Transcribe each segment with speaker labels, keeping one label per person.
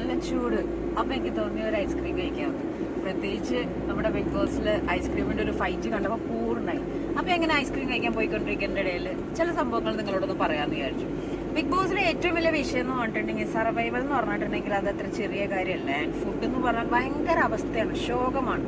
Speaker 1: നല്ല ചൂട്. അപ്പൊ എനിക്ക് തോന്നിയ ഒരു ഐസ്ക്രീം കഴിക്കാം. പ്രത്യേകിച്ച് നമ്മുടെ ബിഗ് ബോസിൽ ഐസ്ക്രീമിന്റെ ഒരു ഫൈറ്റ് കണ്ടപ്പോൾ പൂർണ്ണമായി. അപ്പൊ എങ്ങനെ ഐസ്ക്രീം കഴിക്കാൻ പോയിക്കൊണ്ടിരിക്കുന്ന ഇടയിൽ ചില സംഭവങ്ങൾ നിങ്ങളോടൊന്ന് പറയാമെന്ന് വിചാരിച്ചു. ബിഗ് ബോസിലെ ഏറ്റവും വലിയ വിഷയം എന്ന് പറഞ്ഞിട്ടുണ്ടെങ്കിൽ സർവൈവൽ എന്ന് പറഞ്ഞിട്ടുണ്ടെങ്കിൽ അത് അത്ര ചെറിയ കാര്യമല്ല. ആൻഡ് ഫുഡ് എന്ന് പറഞ്ഞാൽ ഭയങ്കര അവസ്ഥയാണ്, ശോകമാണ്.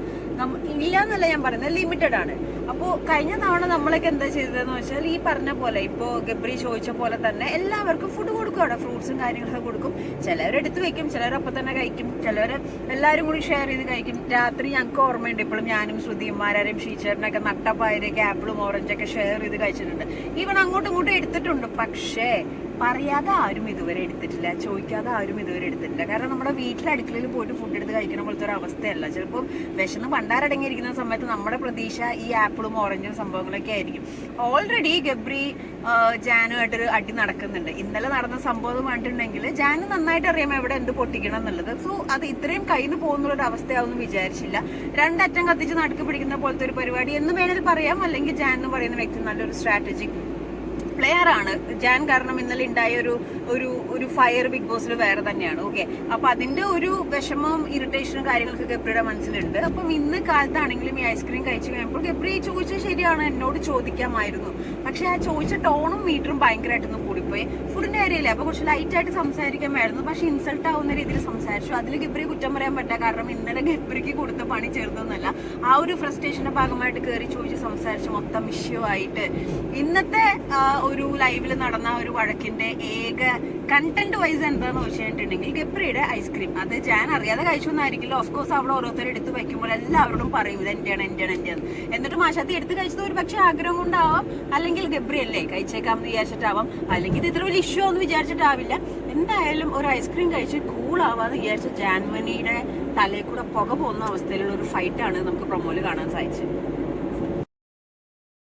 Speaker 1: ഇല്ല എന്നല്ല ഞാൻ പറയുന്നത്, ലിമിറ്റഡ് ആണ്. അപ്പോൾ കഴിഞ്ഞ തവണ നമ്മളൊക്കെ എന്താ ചെയ്തതെന്ന് വെച്ചാൽ ഈ പറഞ്ഞ പോലെ ഇപ്പോൾ ഗബ്രി ചോദിച്ച പോലെ തന്നെ എല്ലാവർക്കും ഫുഡ് കൊടുക്കും. അവിടെ ഫ്രൂട്ട്സും കാര്യങ്ങളൊക്കെ കൊടുക്കും. ചിലവരെടുത്ത് വെക്കും, ചിലരപ്പം തന്നെ കഴിക്കും, ചിലവർ എല്ലാവരും കൂടി ഷെയർ ചെയ്ത് കഴിക്കും. രാത്രി ഞങ്ങൾക്ക് ഓർമ്മയുണ്ട്, ഇപ്പോഴും ഞാനും ശ്രുതിമാരും ഷീച്ചറിനൊക്കെ നട്ടപ്പായതൊക്കെ ആപ്പിളും ഓറഞ്ചൊക്കെ ഷെയർ ചെയ്ത് കഴിച്ചിട്ടുണ്ട്. ഈവൺ അങ്ങോട്ടും ഇങ്ങോട്ടും എടുത്തിട്ടുണ്ട്. പക്ഷേ പറയാതെ ആരും ഇതുവരെ എടുത്തിട്ടില്ല, ചോദിക്കാതെ ആരും ഇതുവരെ എടുത്തിട്ടില്ല. കാരണം നമ്മുടെ വീട്ടിലെ അടുക്കളയിൽ പോയിട്ട് ഫുഡ് എടുത്ത് കഴിക്കണ പോലത്തെ ഒരു അവസ്ഥയല്ല. ചിലപ്പോൾ വിശന്ന് ഭണ്ടാരടങ്ങിയിരിക്കുന്ന സമയത്ത് നമ്മുടെ പ്രതീക്ഷ ഈ ആപ്പിളും ഓറഞ്ചും സംഭവങ്ങളൊക്കെ ആയിരിക്കും. ഓൾറെഡി ഗബ്രി ജാനുമായിട്ടൊരു അടി നടക്കുന്നുണ്ട്. ഇന്നലെ നടന്ന സംഭവം എന്ന് പറഞ്ഞിട്ടുണ്ടെങ്കിൽ ജാനു നന്നായിട്ട് അറിയാം എവിടെ എന്ത് പൊട്ടിക്കണം എന്നുള്ളത്. സോ അത് ഇത്രയും കയ്യിൽ പോകുന്നുള്ളൊരു അവസ്ഥയാവുമെന്ന് വിചാരിച്ചില്ല. രണ്ടറ്റം കത്തിച്ച് നടുക്ക് പിടിക്കുന്ന പോലത്തെ ഒരു പരിപാടി എന്ന് വേണമെങ്കിൽ പറയാം. അല്ലെങ്കിൽ ജാൻ എന്ന് പറയുന്ന വ്യക്തി നല്ലൊരു സ്ട്രാറ്റജിക് പ്ലെയർ ആണ് ജാൻ. കാരണം ഇന്നലെ ഉണ്ടായ ഒരു ഫയർ ബിഗ് ബോസിൽ വേറെ തന്നെയാണ്. ഓക്കെ, അപ്പൊ അതിന്റെ ഒരു വിഷമവും ഇറിറ്റേഷനും കാര്യങ്ങളൊക്കെ ഗബ്രിയുടെ മനസ്സിലുണ്ട്. അപ്പം ഇന്ന് കാലത്താണെങ്കിലും ഈ ഐസ്ക്രീം കഴിച്ചു കഴിയുമ്പോൾ ഗബ്രി ചോദിച്ചത് ശരിയാണ്, എന്നോട് ചോദിക്കാമായിരുന്നു. പക്ഷെ ആ ചോദിച്ച ടോണും മീറ്ററും ഭയങ്കരമായിട്ടൊന്നും കൂടിപ്പോയി. ഫുഡിന്റെ കാര്യമില്ല, അപ്പൊ കുറച്ച് ലൈറ്റ് ആയിട്ട് സംസാരിക്കാമായിരുന്നു. പക്ഷെ ഇൻസൾട്ട് ആവുന്ന രീതിയിൽ സംസാരിച്ചു. അതിൽ ഗബ്രി കുറ്റം പറയാൻ പറ്റില്ല. കാരണം ഇന്നലെ ഗബ്രിക്ക് കൊടുത്ത പണി ചെറുതൊന്നുമല്ല. ആ ഒരു ഫ്രസ്ട്രേഷന്റെ ഭാഗമായിട്ട് കയറി ചോദിച്ച് സംസാരിച്ച് മൊത്തം ഇഷ്യൂ ആയിട്ട് ഇന്നത്തെ ഒരു ലൈവിൽ നടന്ന ഒരു വഴക്കിന്റെ ഏക കണ്ടന്റ് വൈസ് എന്താന്ന് വെച്ചിട്ടുണ്ടെങ്കിൽ ഗബ്രിയുടെ ഐസ്ക്രീം അത് ജാൻ അറിയാതെ കഴിച്ചൊന്നായിരിക്കില്ല. ഓഫ്കോഴ്സ് അവിടെ ഓരോരുത്തർ എടുത്ത് വെക്കുമ്പോൾ എല്ലാവരോടും പറയും ഇത് എന്റെയാണ് എന്റെയാണ് എന്റെയാണ്. എന്നിട്ട് മാഷാത്തി എടുത്ത് കഴിച്ചത് ഒരു പക്ഷെ ആഗ്രഹം കൊണ്ടാവാം, അല്ലെങ്കിൽ ഗബ്രി അല്ലേ കഴിച്ചേക്കാമെന്ന് വിചാരിച്ചിട്ടാവാം, അല്ലെങ്കിൽ ഇത് ഇത്ര വലിയ ഇഷ്യൂ ഒന്നും വിചാരിച്ചിട്ടാവില്ല. എന്തായാലും ഒരു ഐസ്ക്രീം കഴിച്ച് കൂളാവാന്ന് വിചാരിച്ച ജാൻമനിയുടെ തലയിൽ കൂടെ പുക പോകുന്ന അവസ്ഥയിലുള്ള ഒരു ഫൈറ്റാണ് നമുക്ക് പ്രൊമോയിൽ കാണാൻ സാധിച്ചത്.